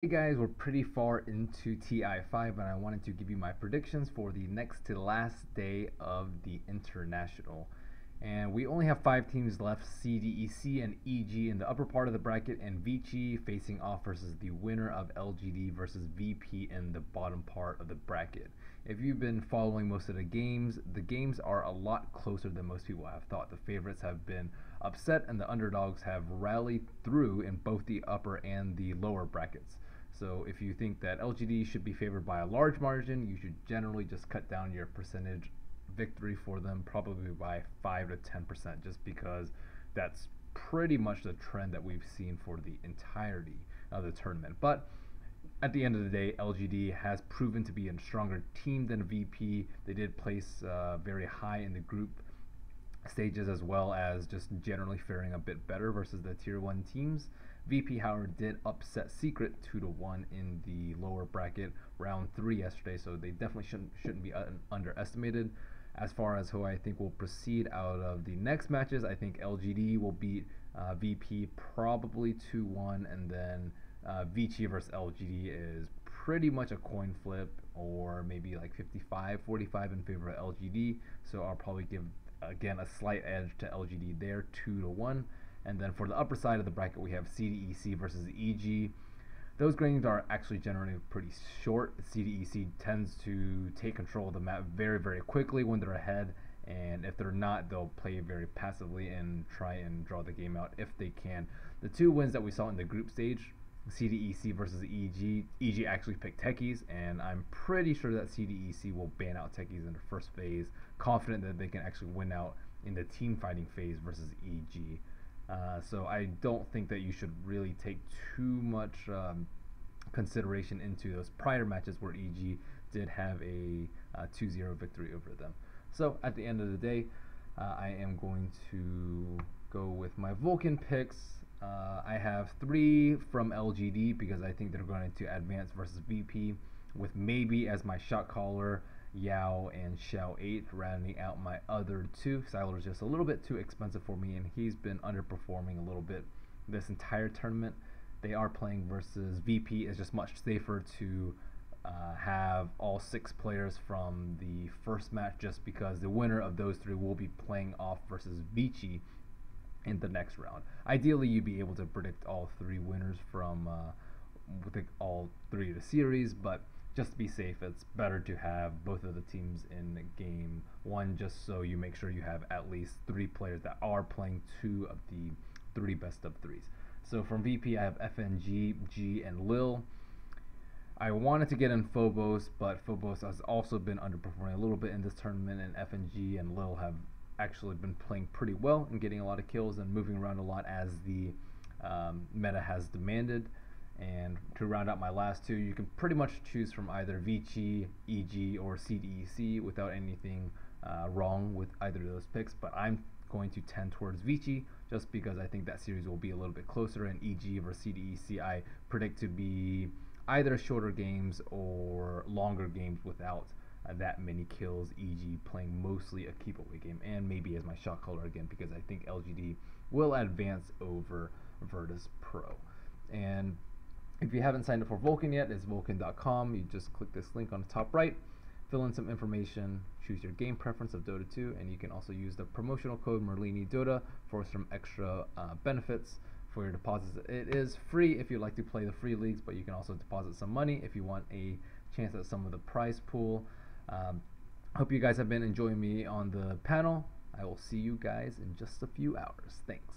Hey guys, we're pretty far into TI5 and I wanted to give you my predictions for the next to last day of the International. And we only have 5 teams left, CDEC and EG in the upper part of the bracket, and Vici facing off versus the winner of LGD versus VP in the bottom part of the bracket. If you've been following most of the games are a lot closer than most people have thought. The favorites have been upset and the underdogs have rallied through in both the upper and the lower brackets. So if you think that LGD should be favored by a large margin, you should generally just cut down your percentage victory for them, probably by 5 to 10%, just because that's pretty much the trend that we've seen for the entirety of the tournament. But at the end of the day, LGD has proven to be a stronger team than VP. They did place very high in the group stages, as well as just generally faring a bit better versus the tier 1 teams. VP, however, did upset Secret 2-1 in the lower bracket round 3 yesterday, so they definitely shouldn't be underestimated. As far as who I think will proceed out of the next matches, I think LGD will beat VP probably 2-1, and then Vici versus LGD is pretty much a coin flip, or maybe like 55-45 in favor of LGD, so I'll probably give again a slight edge to LGD there, 2-1. And then for the upper side of the bracket, we have CDEC versus EG. Those games are actually generally pretty short. CDEC tends to take control of the map very, very quickly when they're ahead, and if they're not, they'll play very passively and try and draw the game out if they can. The two wins that we saw in the group stage, CDEC versus EG actually picked techies, and I'm pretty sure that CDEC will ban out techies in the first phase, confident that they can actually win out in the team fighting phase versus EG. So I don't think that you should really take too much consideration into those prior matches where EG did have a 2-0 victory over them. So at the end of the day, I am going to go with my Vulcun picks. I have 3 from LGD because I think they're going to advance versus VP, with maybe as my shot caller Yao and Xiao 8 rounding out my other 2. Siler's just a little bit too expensive for me, and he's been underperforming a little bit this entire tournament. They are playing versus VP. It's just much safer to have all 6 players from the first match, just because the winner of those 3 will be playing off versus Vici in the next round. Ideally, you'd be able to predict all 3 winners from all 3 of the series, but just to be safe, it's better to have both of the teams in game 1, just so you make sure you have at least 3 players that are playing 2 of the 3 best of 3s. So from VP, I have FNG, G, and Lil. I wanted to get in Phobos, but Phobos has also been underperforming a little bit in this tournament, and FNG and Lil have actually been playing pretty well and getting a lot of kills and moving around a lot as the meta has demanded. And to round out my last 2, you can pretty much choose from either Vici, EG, or CDEC without anything wrong with either of those picks, but I'm going to tend towards Vici just because I think that series will be a little bit closer, and EG versus CDEC I predict to be either shorter games or longer games without that many kills, EG playing mostly a keep away game, and maybe as my shot caller again because I think LGD will advance over Virtus Pro. And if you haven't signed up for Vulcun yet, it's vulcun.com. You just click this link on the top right, fill in some information, choose your game preference of Dota 2, and you can also use the promotional code Merlini Dota for some extra benefits for your deposits. It is free if you like to play the free leagues, but you can also deposit some money if you want a chance at some of the prize pool. Hope you guys have been enjoying me on the panel. I will see you guys in just a few hours. Thanks.